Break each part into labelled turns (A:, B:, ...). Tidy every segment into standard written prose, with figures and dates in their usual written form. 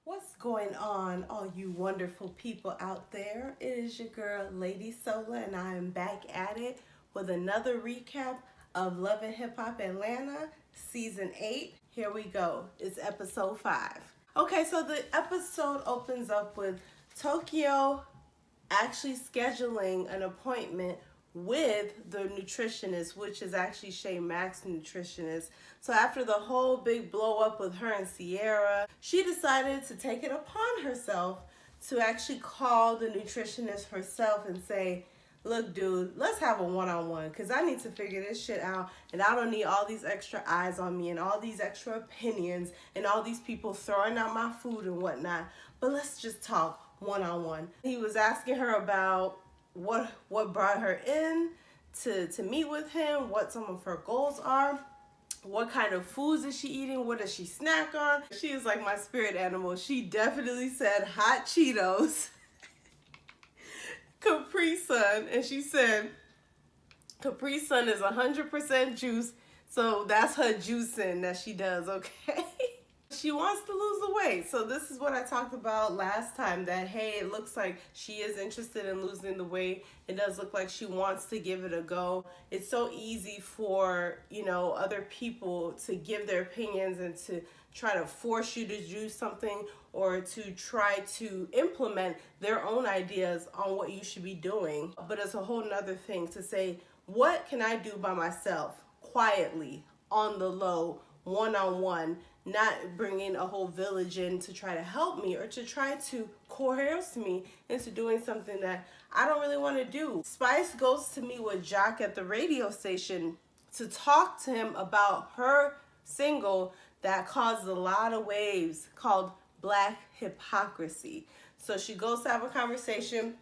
A: What's going on, all you wonderful people out there? It is your girl, Lady Sola, and I am back at it with another recap of Love and Hip Hop Atlanta, Season 8. Here we go. It's episode 5. Okay, so the episode opens up with Tokyo actually scheduling an appointment with the nutritionist, which is actually Shay Mack's nutritionist. So after the whole big blow up with her and Sierra, she decided to take it upon herself to actually call the nutritionist herself and say, look, dude, let's have a one-on-one because I need to figure this shit out and I don't need all these extra eyes on me and all these extra opinions and all these people throwing out my food and whatnot. But let's just talk one-on-one. He was asking her about what brought her in to meet with him, what some of her goals are, what kind of foods is she eating, what does she snack on. She is like my spirit animal. She definitely said hot Cheetos, Capri Sun, and she said Capri Sun is 100% juice, so that's her juicing that she does, okay? She wants to lose the weight. So this is what I talked about last time, that hey, it looks like she is interested in losing the weight. It does look like she wants to give it a go. It's so easy for, other people to give their opinions and to try to force you to do something or to try to implement their own ideas on what you should be doing. But it's a whole nother thing to say, what can I do by myself, quietly, on the low, one-on-one, not bringing a whole village in to try to help me or to try to coerce me into doing something that I don't really want to do. Spice goes to meet with Jock at the radio station to talk to him about her single that caused a lot of waves called Black Hypocrisy. So she goes to have a conversation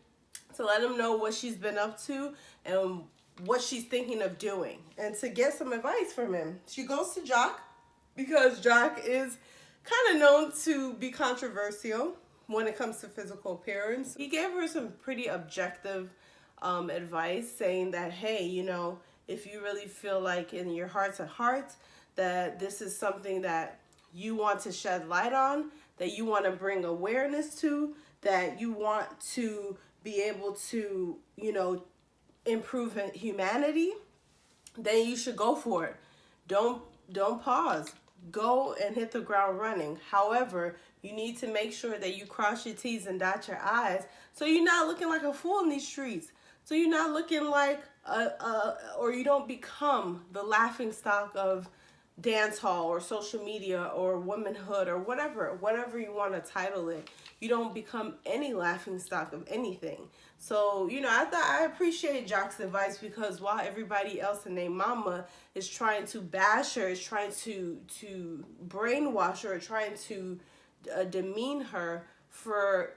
A: to let him know what she's been up to and what she's thinking of doing and to get some advice from him. She goes to Jock because Jock is kind of known to be controversial when it comes to physical appearance. He gave her some pretty objective advice, saying that, hey, if you really feel like in your heart to heart that this is something that you want to shed light on, that you want to bring awareness to, that you want to be able to, improve humanity, then you should go for it. Don't pause. Go and hit the ground running. However, you need to make sure that you cross your T's and dot your I's so you're not looking like a fool in these streets. So you're not looking like or you don't become the laughing stock of dance hall or social media or womanhood or whatever you want to title it. You don't become any laughing stock of anything. So, I appreciate Jock's advice, because while everybody else in their mama is trying to bash her, is trying to brainwash her, or trying to demean her for,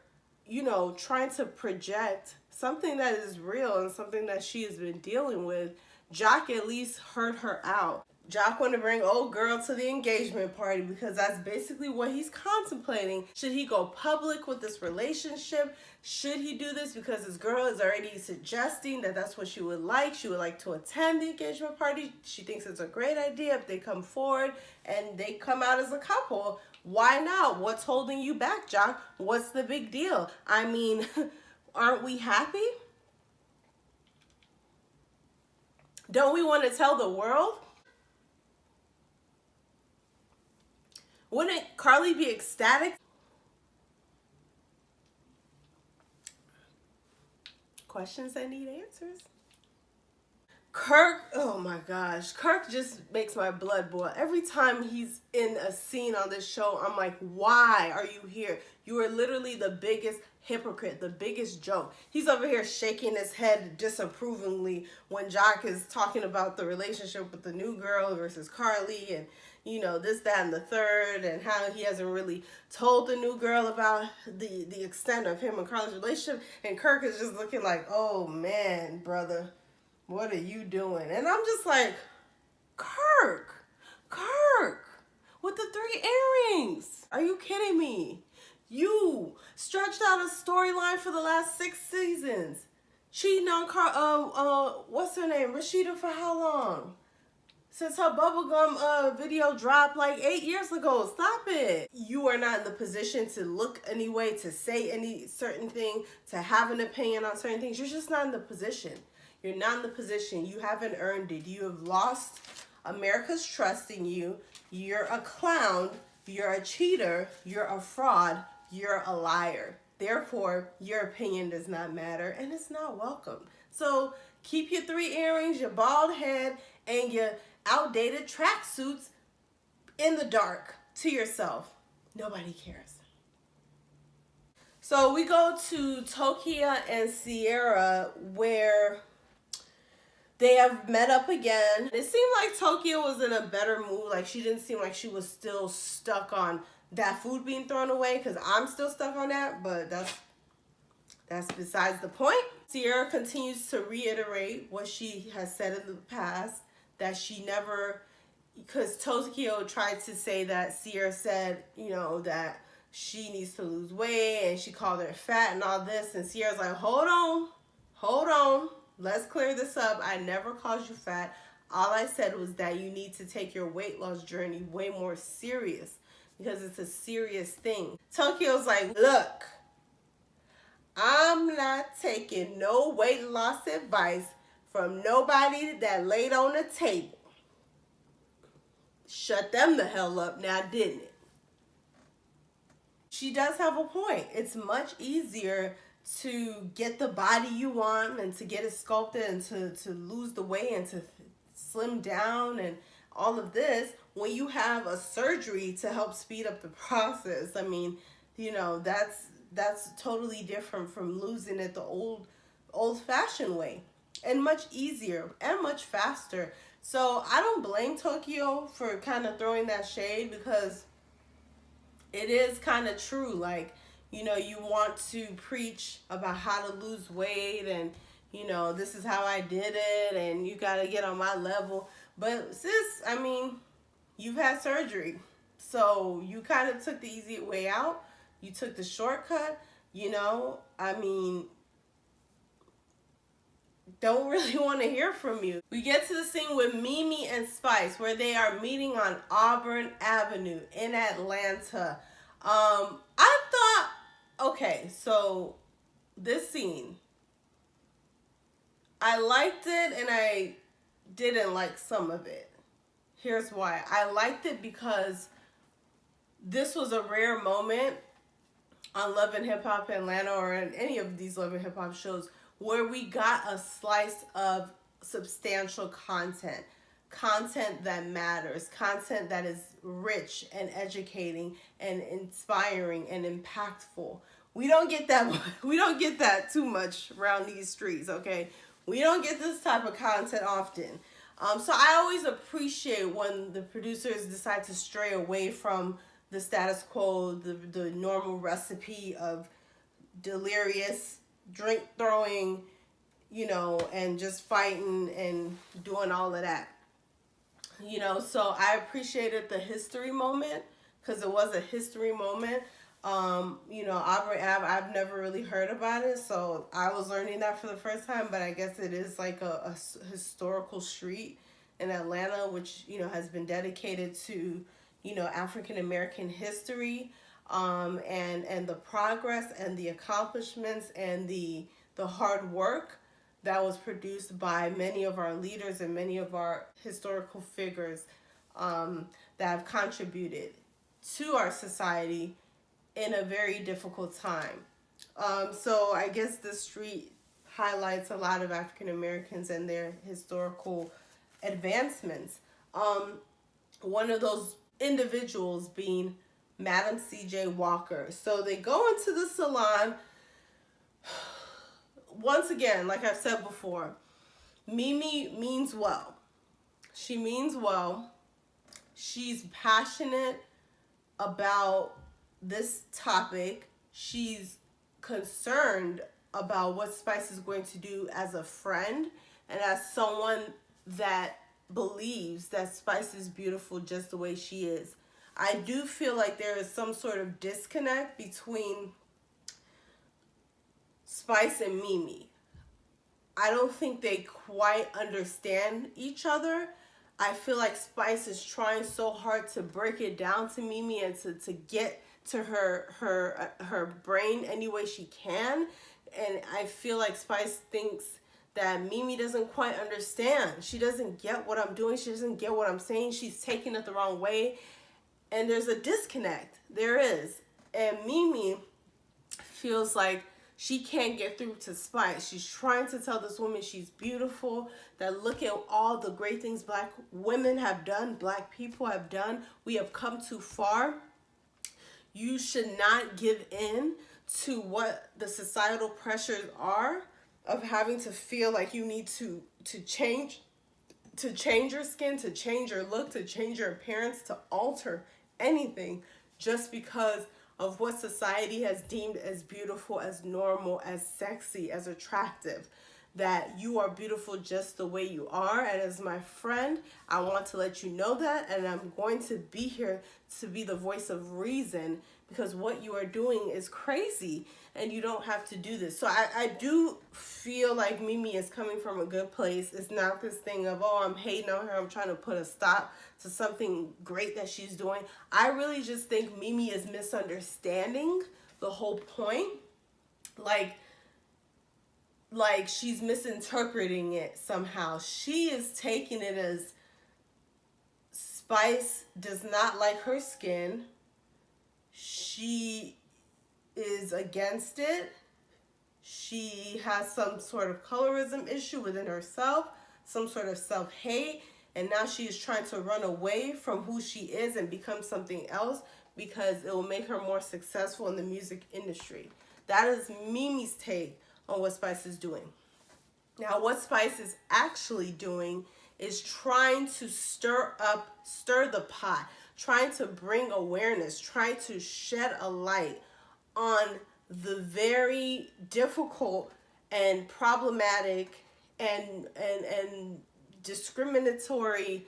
A: trying to project something that is real and something that she has been dealing with, Jock at least heard her out. Jock wanted to bring old girl to the engagement party because that's basically what he's contemplating. Should he go public with this relationship? Should he do this because his girl is already suggesting that that's what she would like? She would like to attend the engagement party. She thinks it's a great idea if they come forward and they come out as a couple. Why not? What's holding you back, Jock? What's the big deal? I mean, aren't we happy? Don't we want to tell the world? Wouldn't Carly be ecstatic? Questions that need answers. Kirk, oh my gosh, Kirk just makes my blood boil. Every time he's in a scene on this show, I'm like, why are you here? You are literally the biggest hypocrite, the biggest joke. He's over here shaking his head disapprovingly when Jock is talking about the relationship with the new girl versus Carly and, this, that, and the third, and how he hasn't really told the new girl about the extent of him and Carly's relationship. And Kirk is just looking like, oh man, brother, what are you doing? And I'm just like, Kirk, with the 3 earrings. Are you kidding me? You stretched out a storyline for the last 6 seasons. Cheating on what's her name? Rashida for how long? since her bubblegum video dropped like 8 years ago. Stop it. You are not in the position to look any way, to say any certain thing, to have an opinion on certain things. You're just not in the position. You're not in the position. You haven't earned it. You have lost America's trust in you. You're a clown. You're a cheater. You're a fraud. You're a liar. Therefore, your opinion does not matter and it's not welcome. So keep your 3 earrings, your bald head, and your outdated tracksuits in the dark to yourself. Nobody cares. So we go to Tokyo and Sierra, where they have met up again. It seemed like Tokyo was in a better mood. Like, she didn't seem like she was still stuck on that food being thrown away, because I'm still stuck on that, but that's besides the point. Sierra continues to reiterate what she has said in the past, that she never, because Tokyo tried to say that Sierra said, you know, that she needs to lose weight and she called her fat and all this, and Sierra's like, hold on, let's clear this up. I never called you fat. All I said was that you need to take your weight loss journey way more serious, because it's a serious thing. Tokyo's like, look, I'm not taking no weight loss advice from nobody that laid on the table. Shut them the hell up now, didn't it? She does have a point. It's much easier to get the body you want and to get it sculpted and to lose the weight and to slim down and all of this when you have a surgery to help speed up the process. I mean, you know, that's totally different from losing it the old-fashioned way, and much easier and much faster. So I don't blame Tokyo for kind of throwing that shade, because it is kind of true. Like, you know, you want to preach about how to lose weight and, you know, this is how I did it and you got to get on my level. But sis, I mean, you've had surgery. So you kind of took the easy way out. You took the shortcut, you know. I mean, don't really want to hear from you. We get to the scene with Mimi and Spice, where they are meeting on Auburn Avenue in Atlanta. I thought, okay, so this scene, I liked it and I didn't like some of it. Here's why. I liked it because this was a rare moment on Love and Hip Hop Atlanta, or in any of these Love and Hip Hop shows, where we got a slice of substantial content that matters, content that is rich and educating and inspiring and impactful. We don't get that. We don't get that too much around these streets, okay? We don't get this type of content often. So I always appreciate when the producers decide to stray away from the status quo, the normal recipe of delirious drink throwing, you know, and just fighting and doing all of that. You know, so I appreciated the history moment, because it was a history moment. You know, Auburn Ave, I've never really heard about it, so I was learning that for the first time, but I guess it is like a historical street in Atlanta, which, you know, has been dedicated to, you know, African American history, and the progress and the accomplishments and the hard work that was produced by many of our leaders and many of our historical figures, that have contributed to our society in a very difficult time. So I guess the street highlights a lot of African Americans and their historical advancements. One of those individuals being Madam C.J. Walker. So they go into the salon. Once again, like I've said before, Mimi means well. She means well. She's passionate about this topic. She's concerned about what Spice is going to do as a friend and as someone that believes that Spice is beautiful just the way she is. I do feel like there is some sort of disconnect between Spice and Mimi. I don't think they quite understand each other. I feel like Spice is trying so hard to break it down to Mimi and to get to her brain any way she can. And I feel like Spice thinks that Mimi doesn't quite understand. She doesn't get what I'm doing. She doesn't get what I'm saying. She's taking it the wrong way. And there's a disconnect. There is. And Mimi feels like she can't get through to Spice. She's trying to tell this woman she's beautiful, that look at all the great things Black women have done, Black people have done. We have come too far. You should not give in to what the societal pressures are of having to feel like you need to change your skin, to change your look, to change your appearance, to alter anything just because of what society has deemed as beautiful, as normal, as sexy, as attractive. That you are beautiful just the way you are. And as my friend, I want to let you know that, and I'm going to be here to be the voice of reason, because what you are doing is crazy and you don't have to do this. So I do feel like Mimi is coming from a good place. It's not this thing of, oh, I'm hating on her, I'm trying to put a stop to something great that she's doing. I really just think Mimi is misunderstanding the whole point. Like she's misinterpreting it somehow. She is taking it as Spice does not like her skin. She is against it. She has some sort of colorism issue within herself, some sort of self-hate, and now she is trying to run away from who she is and become something else because it will make her more successful in the music industry. That is Mimi's take on what Spice is doing. Now, what Spice is actually doing is trying to stir the pot, trying to bring awareness, trying to shed a light on the very difficult and problematic and discriminatory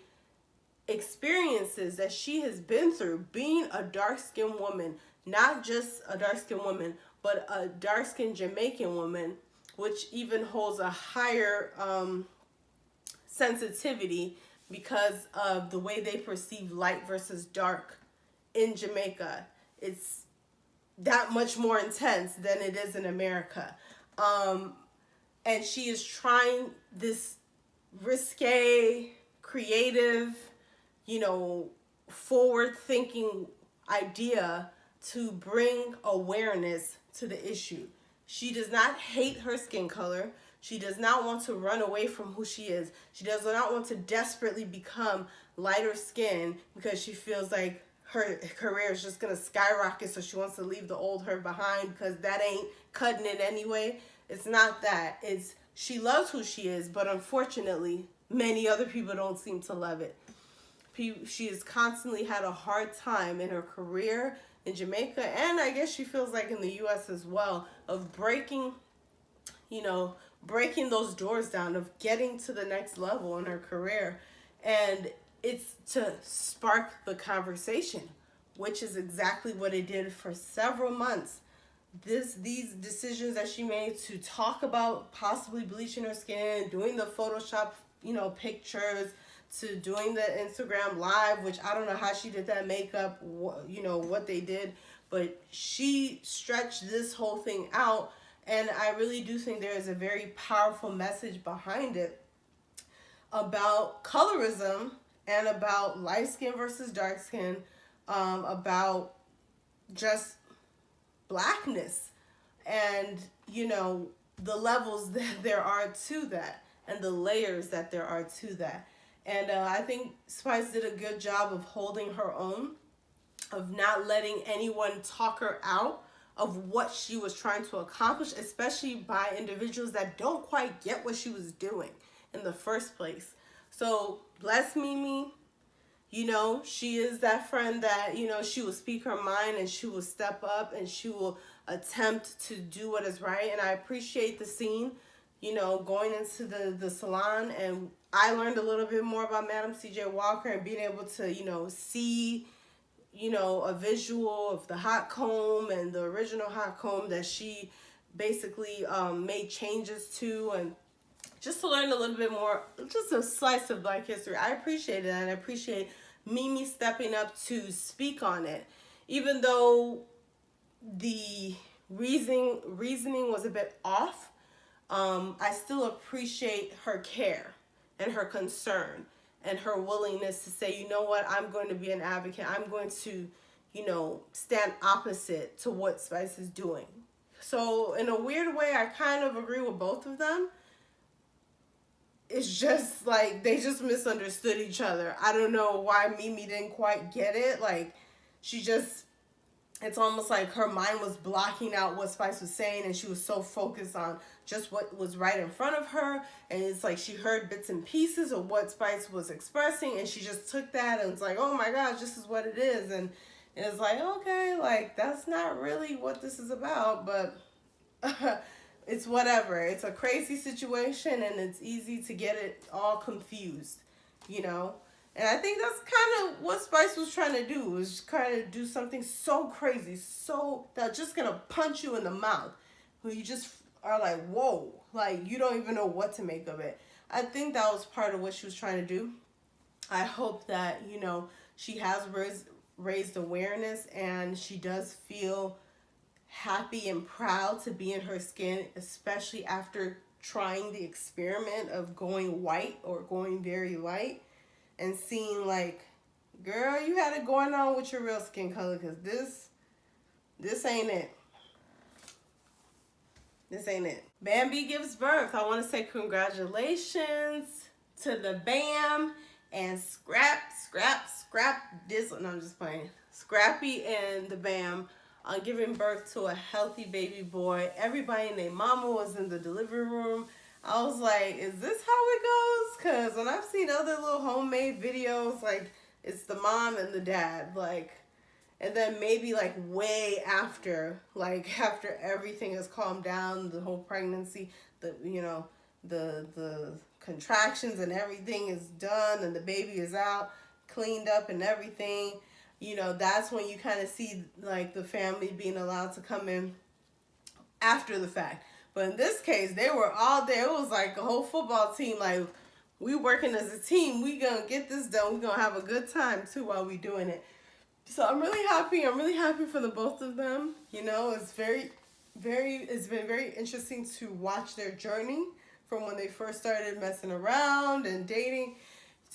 A: experiences that she has been through being a dark-skinned woman, not just a dark-skinned woman, but a dark-skinned Jamaican woman, which even holds a higher sensitivity because of the way they perceive light versus dark in Jamaica. It's that much more intense than it is in America. And she is trying this risque, creative, forward-thinking idea to bring awareness to the issue. She does not hate her skin color. She does not want to run away from who she is. She does not want to desperately become lighter skin because she feels like her career is just going to skyrocket, so she wants to leave the old her behind because that ain't cutting it anyway. It's not that. It's she loves who she is, but unfortunately, many other people don't seem to love it. She has constantly had a hard time in her career in Jamaica, and I guess she feels like in the U.S. as well, of breaking those doors down, of getting to the next level in her career. And it's to spark the conversation, which is exactly what it did for several months. These decisions that she made to talk about possibly bleaching her skin, doing the Photoshop, pictures, to doing the Instagram live, which I don't know how she did that makeup, what they did, but she stretched this whole thing out. And I really do think there is a very powerful message behind it about colorism and about light skin versus dark skin, about just blackness and, the levels that there are to that and the layers that there are to that. And I think Spice did a good job of holding her own, of not letting anyone talk her out of what she was trying to accomplish, especially by individuals that don't quite get what she was doing in the first place. So bless Mimi. She is that friend that, she will speak her mind and she will step up and she will attempt to do what is right. And I appreciate the scene, going into the salon, and I learned a little bit more about Madam C.J. Walker and being able to, see, a visual of the hot comb and the original hot comb that she basically made changes to. And just to learn a little bit more, just a slice of Black history. I appreciate it, and I appreciate Mimi stepping up to speak on it. Even though the reasoning was a bit off, I still appreciate her care and her concern and her willingness to say, you know what, I'm going to be an advocate. I'm going to, you know, stand opposite to what Spice is doing. So in a weird way, I kind of agree with both of them. It's just like they just misunderstood each other. I don't know why Mimi didn't quite get it. Like, she just, it's almost like her mind was blocking out what Spice was saying, and she was so focused on just what was right in front of her. And it's like she heard bits and pieces of what Spice was expressing, and she just took that and it's like, oh my gosh, this is what it is. And it's like, okay, like, that's not really what this is about, but it's whatever. It's a crazy situation, and it's easy to get it all confused, you know? And I think that's kind of what Spice was trying to do, was kind of do something so crazy, so that's just going to punch you in the mouth, where you just are like, whoa, like, you don't even know what to make of it. I think that was part of what she was trying to do. I hope that, you know, she has raised awareness, and she does feel happy and proud to be in her skin, especially after trying the experiment of going white or going very light and seeing like, girl, you had it going on with your real skin color, because this ain't it. This ain't it. Bambi gives birth. I want to say congratulations to the Bam and Scrap Dizzle. No, I'm just playing. Scrappy and the Bam on giving birth to a healthy baby boy. Everybody and their mama was in the delivery room. I was like, is this how it goes? Because when I've seen other little homemade videos, like, it's the mom and the dad, like, and then maybe like way after, like after everything has calmed down, the whole pregnancy, the, you know, the contractions and everything is done, and the baby is out, cleaned up and everything, you know, that's when you kind of see like the family being allowed to come in after the fact. But in this case, they were all there. It was like a whole football team. Like, we working as a team. We gonna get this done. We gonna have a good time too while we doing it. So I'm really happy. I'm really happy for the both of them. You know, it's it's been very interesting to watch their journey from when they first started messing around and dating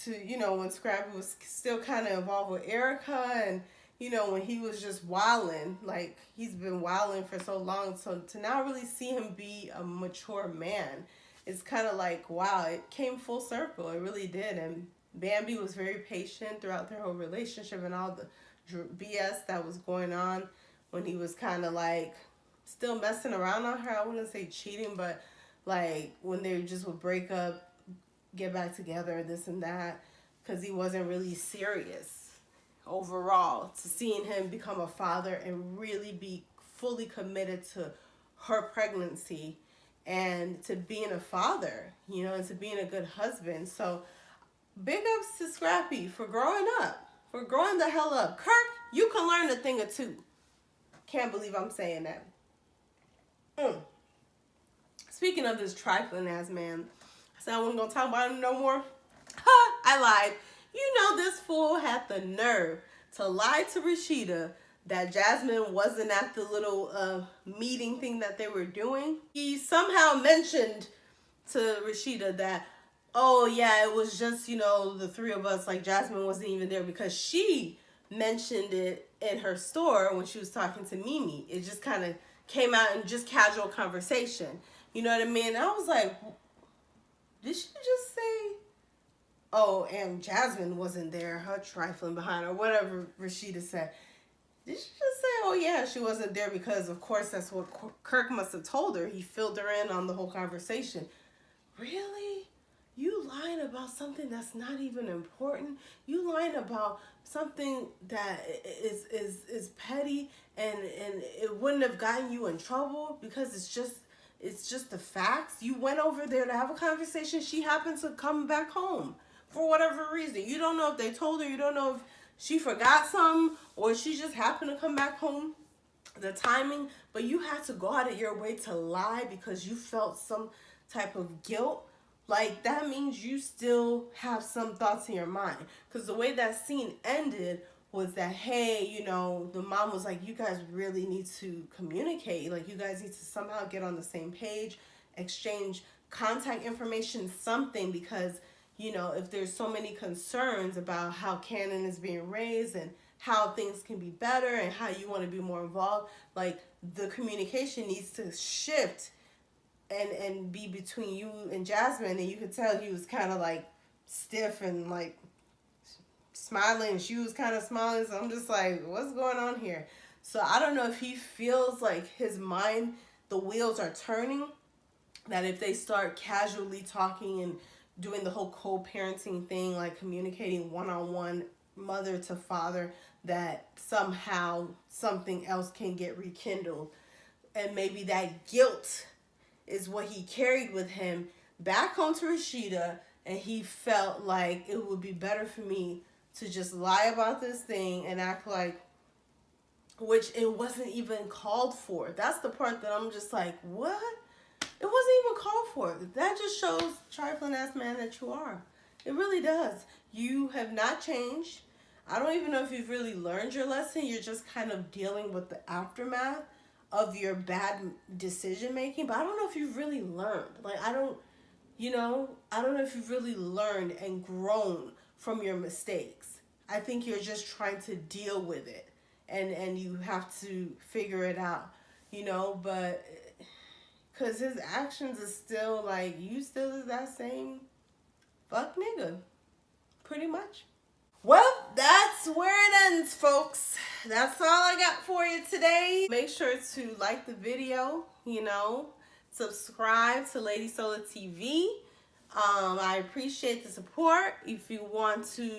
A: to, you know, when Scrappy was still kind of involved with Erica, and, you know, when he was just wilding, like, he's been wilding for so long. So to now really see him be a mature man, it's kind of like, wow, it came full circle. It really did. And Bambi was very patient throughout their whole relationship and all the BS that was going on when he was kind of like still messing around on her. I wouldn't say cheating, but like when they just would break up, get back together, this and that, because he wasn't really serious overall. To seeing him become a father and really be fully committed to her pregnancy and to being a father, you know, and to being a good husband. So big ups to Scrappy for growing up, for growing the hell up. Kirk, you can learn a thing or two. Can't believe I'm saying that. Speaking of this trifling ass man, I said I wasn't gonna talk about him no more. Ha! I lied. You know, this fool had the nerve to lie to Rashida that Jasmine wasn't at the little meeting thing that they were doing. He somehow mentioned to Rashida that, oh yeah, it was just, you know, the three of us, like Jasmine wasn't even there, because she mentioned it in her store when she was talking to Mimi. It just kind of came out in just casual conversation. You know what I mean? I was like, did she just say, oh, and Jasmine wasn't there, her trifling behind, or whatever Rashida said. Did she just say, oh yeah, she wasn't there, because of course that's what Kirk must have told her. He filled her in on the whole conversation. Really? You lying about something that's not even important? You lying about something that is petty and it wouldn't have gotten you in trouble because it's just the facts? You went over there to have a conversation. She happened to come back home for whatever reason. You don't know if they told her. You don't know if she forgot something or she just happened to come back home. The timing. But you had to go out of your way to lie because you felt some type of guilt like that means you still have some thoughts in your mind. Because the way that scene ended was that, hey, you know, the mom was like, you guys really need to communicate. Like, you guys need to somehow get on the same page, exchange contact information, something, because, you know, if there's so many concerns about how Cannon is being raised and how things can be better and how you want to be more involved, like the communication needs to shift and be between you and Jasmine. And you could tell he was kind of like stiff and like smiling, and she was kind of smiling. So I'm just like, what's going on here? So I don't know if he feels like his mind, the wheels are turning, that if they start casually talking and doing the whole co-parenting thing, like communicating one-on-one, mother to father, that somehow something else can get rekindled. And maybe that guilt is what he carried with him back home to Rashida, and he felt like it would be better for me to just lie about this thing and act like, which it wasn't even called for. That's the part that I'm just like, what? It wasn't even called for. That just shows, trifling ass man, that you are. It really does. You have not changed. I don't even know if you've really learned your lesson. You're just kind of dealing with the aftermath of your bad decision making. But I don't know if you've really learned. Like, I don't know if you've really learned and grown from your mistakes. I think you're just trying to deal with it. And you have to figure it out, you know, but because his actions are still like, you still is that same fuck nigga, pretty much. Well, that's where it ends, folks. That's all I got for you today. Make sure to like the video, you know, subscribe to Lady Solar TV. I appreciate the support. If you want to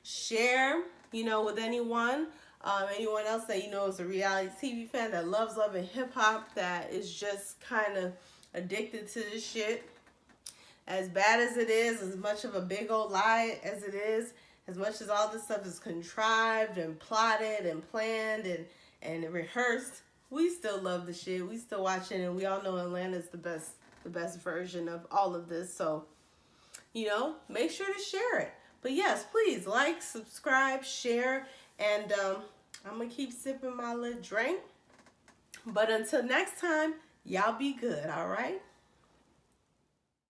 A: share, you know, with anyone else that you know is a reality TV fan that loves love and hip hop, that is just kind of addicted to this shit. As bad as it is, as much of a big old lie as it is, as much as all this stuff is contrived and plotted and planned and rehearsed, we still love the shit. We still watch it, and we all know Atlanta's the best version of all of this. So, you know, make sure to share it. But yes, please like, subscribe, share, and I'm gonna keep sipping my little drink. But until next time, y'all be good, all right?